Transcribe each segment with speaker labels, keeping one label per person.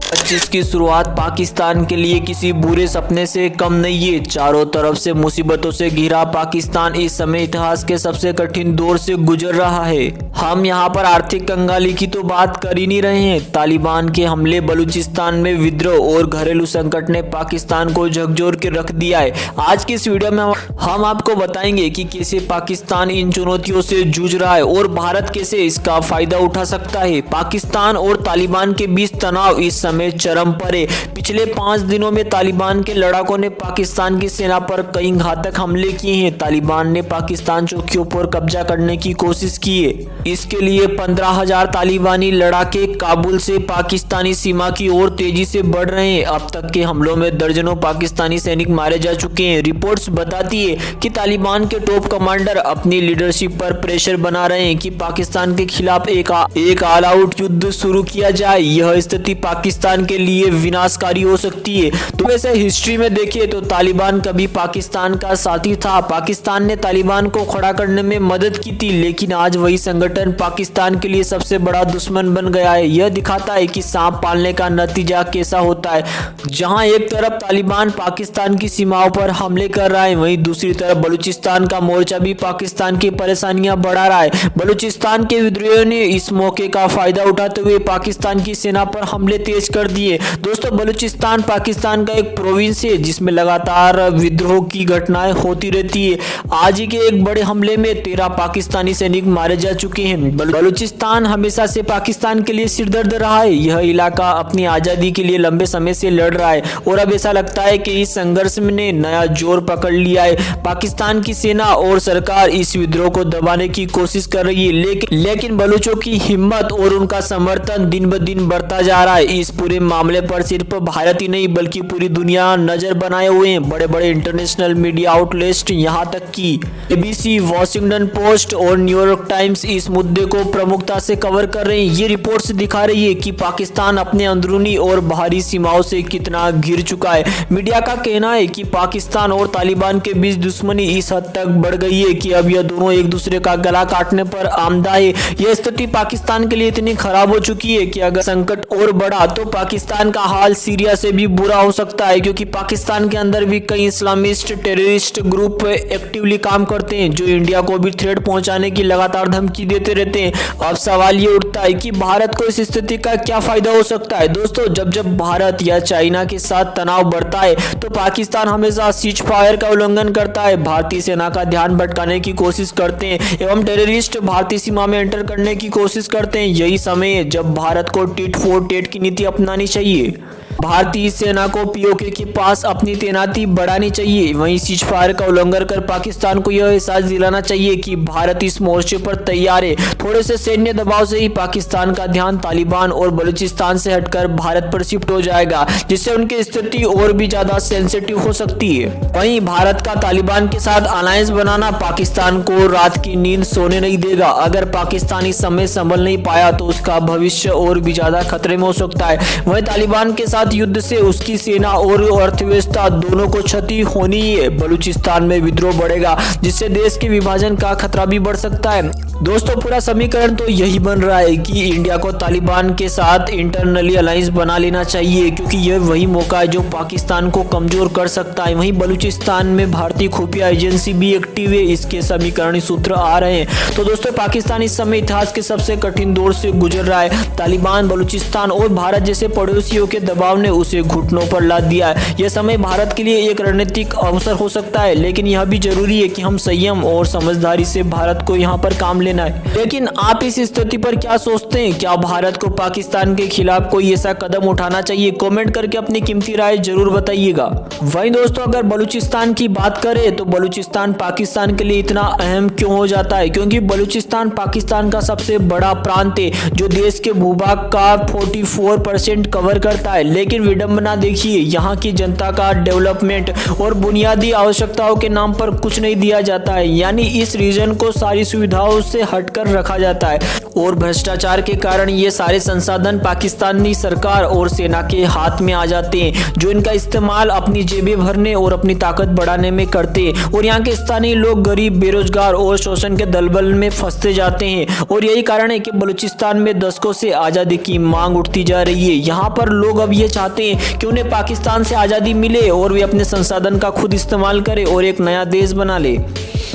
Speaker 1: 2025 की शुरुआत पाकिस्तान के लिए किसी बुरे सपने से कम नहीं है। चारों तरफ से मुसीबतों से घिरा पाकिस्तान इस समय इतिहास के सबसे कठिन दौर से गुजर रहा है। हम यहाँ पर आर्थिक कंगाली की तो बात कर ही नहीं रहे हैं। तालिबान के हमले, बलूचिस्तान में विद्रोह और घरेलू संकट ने पाकिस्तान को झकझोर के रख दिया है। आज की इस वीडियो में हम आपको बताएंगे कि कैसे पाकिस्तान इन चुनौतियों से जूझ रहा है और भारत कैसे इसका फायदा उठा सकता है। पाकिस्तान और तालिबान के बीच तनाव इस समय चरम पर है। पिछले 5 दिनों में तालिबान के लड़ाकों ने पाकिस्तान की सेना पर कई घातक हमले किए हैं। तालिबान ने पाकिस्तान चौकियों पर कब्जा करने की कोशिश की है। इसके लिए 15,000 तालिबानी लड़ाके काबुल से पाकिस्तानी सीमा की ओर तेजी से बढ़ रहे हैं। अब तक के हमलों में दर्जनों पाकिस्तानी सैनिक मारे जा चुके हैं। रिपोर्ट्स बताती है कि तालिबान के टॉप कमांडर अपनी लीडरशिप पर प्रेशर बना रहे हैं कि पाकिस्तान के खिलाफ एक ऑल आउट युद्ध शुरू किया जाए। यह स्थिति पाकिस्तान के लिए विनाशकारी हो सकती है। तो वैसे हिस्ट्री में देखिए तो तालिबान कभी पाकिस्तान का साथी था। पाकिस्तान ने तालिबान को खड़ा करने में मदद की थी, लेकिन आज वही संगठन पाकिस्तान के लिए सबसे बड़ा दुश्मन बन गया है। यह दिखाता है कि सांप पालने का नतीजा कैसा होता है। जहां एक तरफ तालिबान पाकिस्तान की सीमाओं पर हमले कर रहा है, वहीं दूसरी तरफ बलूचिस्तान का मोर्चा भी पाकिस्तान की परेशानियां बढ़ा रहा है। बलूचिस्तान के विद्रोहियों ने इस मौके का फायदा उठाते हुए पाकिस्तान की सेना पर हमले तेज कर दिए। दोस्तों, बलूचिस्तान पाकिस्तान का एक प्रोविंस है जिसमें लगातार विद्रोह की घटनाएं होती रहती है। आज ही के एक बड़े हमले में 13 पाकिस्तानी सैनिक मारे जा चुके हैं। बलूचिस्तान हमेशा से पाकिस्तान के लिए सिरदर्द रहा है। यह इलाका अपनी आजादी के लिए लंबे समय से लड़ रहा है और अब ऐसा लगता है कि इस संघर्ष ने नया जोर पकड़ लिया है। पाकिस्तान की सेना और सरकार इस विद्रोह को दबाने की कोशिश कर रही है, लेकिन बलूचों की हिम्मत और उनका समर्थन दिन ब दिन बढ़ता जा रहा है। इस पूरे मामले पर सिर्फ भारत ही नहीं बल्कि पूरी दुनिया नजर बनाए हुए हैं। बड़े बड़े इंटरनेशनल मीडिया आउटलेट्स, यहाँ तक कि एबीसी, वॉशिंगटन पोस्ट और न्यूयॉर्क टाइम्स इस मुद्दे को प्रमुखता से कवर कर रहे हैं। ये रिपोर्ट्स दिखा रही है कि पाकिस्तान अपने अंदरूनी और बाहरी सीमाओं से कितना घिर चुका है। मीडिया का कहना है कि पाकिस्तान और तालिबान के बीच दुश्मनी इस हद तक बढ़ गई है कि अब यह दोनों एक दूसरे का गला काटने पर आमदा है। यह स्थिति पाकिस्तान के लिए इतनी खराब हो चुकी है कि अगर संकट और बढ़ा तो पाकिस्तान का हाल सीरिया से भी बुरा हो सकता है, क्योंकि पाकिस्तान के अंदर भी कई इस्लामिस्ट टेररिस्ट ग्रुप एक्टिवली काम करते हैं जो इंडिया को भी थ्रेट पहुंचाने की लगातार धमकी देते रहते हैं। अब सवाल ये उठता है कि भारत को इस स्थिति का क्या फायदा हो सकता है। दोस्तों, जब भारत या चाइना के साथ तनाव बढ़ता है तो पाकिस्तान हमेशा सीज फायर का उल्लंघन करता है, भारतीय सेना का ध्यान भटकाने की कोशिश करते हैं एवं टेररिस्ट भारतीय सीमा में एंटर करने की कोशिश करते हैं। यही समय है जब भारत को टिट फॉर टेट की नीति अपनानी चाहिए। भारतीय सेना को पीओके के पास अपनी तैनाती बढ़ानी चाहिए। वहीं सीज फायर का उल्लंघन कर पाकिस्तान को यह एहसास दिलाना चाहिए कि भारत इस मोर्चे पर तैयार है। थोड़े से सैन्य दबाव से ही पाकिस्तान का ध्यान तालिबान और बलूचिस्तान से हटकर भारत पर शिफ्ट हो जाएगा, जिससे उनकी स्थिति और भी ज्यादा सेंसिटिव हो सकती है। वहीं भारत का तालिबान के साथ अलायंस बनाना पाकिस्तान को रात की नींद सोने नहीं देगा। अगर पाकिस्तान इस समय संभल नहीं पाया तो उसका भविष्य और भी ज्यादा खतरे में हो सकता है। वहीं तालिबान के साथ युद्ध से उसकी सेना और अर्थव्यवस्था दोनों को क्षति होनी है। बलूचिस्तान में विद्रोह बढ़ेगा, जिससे देश के विभाजन का खतरा भी बढ़ सकता है। दोस्तों, पूरा समीकरण तो यही बन रहा है कि इंडिया को तालिबान के साथ इंटरनली अलायंस बना लेना चाहिए, क्योंकि यह वही मौका है जो पाकिस्तान को कमजोर कर सकता है। वहीं बलूचिस्तान में भारतीय खुफिया एजेंसी भी एक्टिव है। इसके समीकरण सूत्र आ रहे हैं। तो दोस्तों, पाकिस्तान इस समय इतिहास के सबसे कठिन दौर से गुजर रहा है। तालिबान, बलूचिस्तान और भारत जैसे पड़ोसियों के दबाव ने उसे घुटनों पर लाद दिया है। यह समय भारत के लिए एक रणनीतिक अवसर हो सकता है, लेकिन यह भी जरूरी है कि हम संयम और समझदारी से भारत को यहाँ पर काम लेना है। लेकिन आप इस स्थिति पर क्या सोचते हैं? क्या भारत को पाकिस्तान के खिलाफ कोई ऐसा कदम उठाना चाहिए? कमेंट करके अपनी कीमती राय जरूर बताइएगा। वहीं दोस्तों, अगर बलूचिस्तान की बात करें तो बलूचिस्तान पाकिस्तान के लिए इतना अहम क्यों हो जाता है? क्योंकि बलूचिस्तान पाकिस्तान का सबसे बड़ा प्रांत है जो देश के भूभाग का 44% कवर करता है। लेकिन विडंबना देखिए, यहाँ की जनता का डेवलपमेंट और बुनियादी आवश्यकताओं के नाम पर कुछ नहीं दिया जाता है। यानी इस रीजन को सारी सुविधाओं से हटकर रखा जाता है और भ्रष्टाचार के कारण ये सारे संसाधन पाकिस्तानी सरकार और सेना के हाथ में आ जाते हैं, जो इनका इस्तेमाल अपनी जेबें भरने और अपनी ताकत बढ़ाने में करते हैं। और यहाँ के स्थानीय लोग गरीब, बेरोजगार और शोषण के दलदल में फंसते जाते हैं। और यही कारण है कि बलूचिस्तान में दशकों से आज़ादी की मांग उठती जा रही है। यहाँ पर लोग अब ये चाहते हैं कि उन्हें पाकिस्तान से आज़ादी मिले और वे अपने संसाधन का खुद इस्तेमाल करें और एक नया देश बना ले।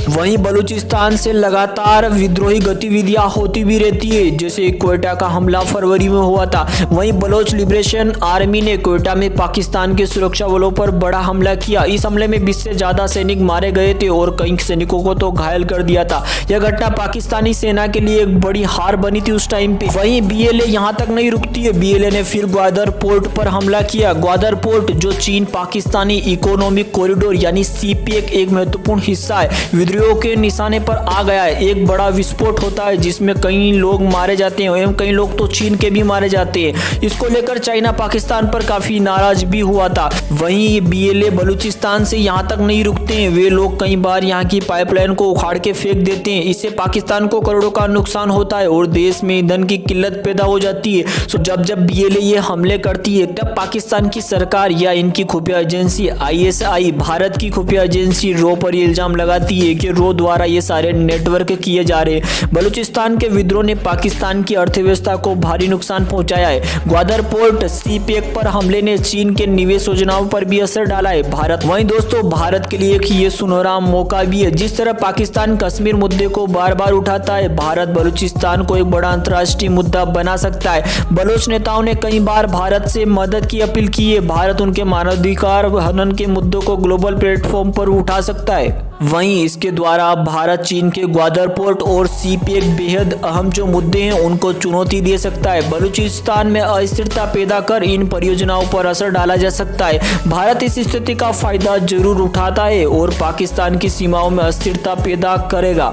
Speaker 1: वहीं बलूचिस्तान से लगातार विद्रोही गतिविधियां होती भी रहती है, जैसे क्वेटा का हमला फरवरी में हुआ था। वहीं बलोच लिबरेशन आर्मी ने क्वेटा में पाकिस्तान के सुरक्षा बलों पर बड़ा हमला किया। इस हमले में 20 से ज्यादा सैनिक मारे गए थे और कई सैनिकों को तो घायल कर दिया था। यह घटना पाकिस्तानी सेना के लिए एक बड़ी हार बनी थी उस टाइम पे। वहीं बीएलए यहाँ तक नहीं रुकती है, बीएलए ने फिर ग्वादर पोर्ट पर हमला किया। ग्वादर पोर्ट जो चीन पाकिस्तानी इकोनॉमिक कॉरिडोर यानी सीपीए एक महत्वपूर्ण हिस्सा है, विद्रोहियों के निशाने पर आ गया है। एक बड़ा विस्फोट होता है जिसमें कई लोग मारे जाते हैं एवं कई लोग तो चीन के भी मारे जाते हैं। इसको लेकर चाइना पाकिस्तान पर काफी नाराज भी हुआ था। वहीं बीएलए बलूचिस्तान से यहाँ तक नहीं रुकते हैं, वे लोग कई बार यहाँ की पाइपलाइन को उखाड़ के फेंक देते हैं। इससे पाकिस्तान को करोड़ों का नुकसान होता है और देश में ईंधन की किल्लत पैदा हो जाती है। सो जब बीएलए ये हमले करती है तब पाकिस्तान की सरकार या इनकी खुफिया एजेंसी आईएसआई, भारत की खुफिया एजेंसी रो पर इल्जाम लगाती है कि रो द्वारा ये सारे नेटवर्क किए जा रहे हैं। बलूचिस्तान के विद्रोह ने पाकिस्तान की अर्थव्यवस्था को भारी नुकसान पहुंचाया है। ग्वादर पोर्ट सीपेक पर हमले ने चीन के निवेश योजनाओं पर भी असर डाला है। वहीं दोस्तों भारत के लिए एक ये सुनहरा मौका भी है। जिस तरह पाकिस्तान कश्मीर मुद्दे को बार बार उठाता है, भारत बलूचिस्तान को एक बड़ा अंतर्राष्ट्रीय मुद्दा बना सकता है। बलोच नेताओं ने कई बार भारत से मदद की अपील की है। भारत उनके मानवाधिकार हनन के मुद्दों को ग्लोबल प्लेटफॉर्म पर उठा सकता है। वहीं इसके द्वारा भारत चीन के ग्वादर पोर्ट और सीपेक बेहद अहम जो मुद्दे हैं उनको चुनौती दे सकता है। बलूचिस्तान में अस्थिरता पैदा कर इन परियोजनाओं पर असर डाला जा सकता है। भारत इस स्थिति का फायदा जरूर उठाता है और पाकिस्तान की सीमाओं में अस्थिरता पैदा करेगा।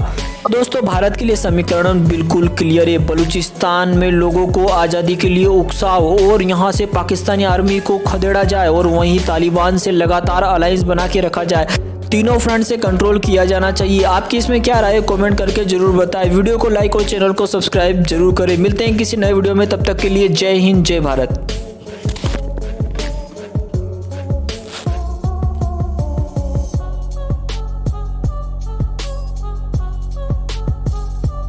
Speaker 1: दोस्तों भारत के लिए समीकरण बिल्कुल क्लियर है। बलूचिस्तान में लोगों को आज़ादी के लिए उकसाव और यहाँ से पाकिस्तानी आर्मी को खदेड़ा जाए और वहीं तालिबान से लगातार अलायंस बना के रखा जाए। तीनों फ्रंट से कंट्रोल किया जाना चाहिए। आपकी इसमें क्या राय है कमेंट करके जरूर बताएं। वीडियो को लाइक और चैनल को सब्सक्राइब जरूर करें। मिलते हैं किसी नए वीडियो में, तब तक के लिए जय हिंद, जय भारत।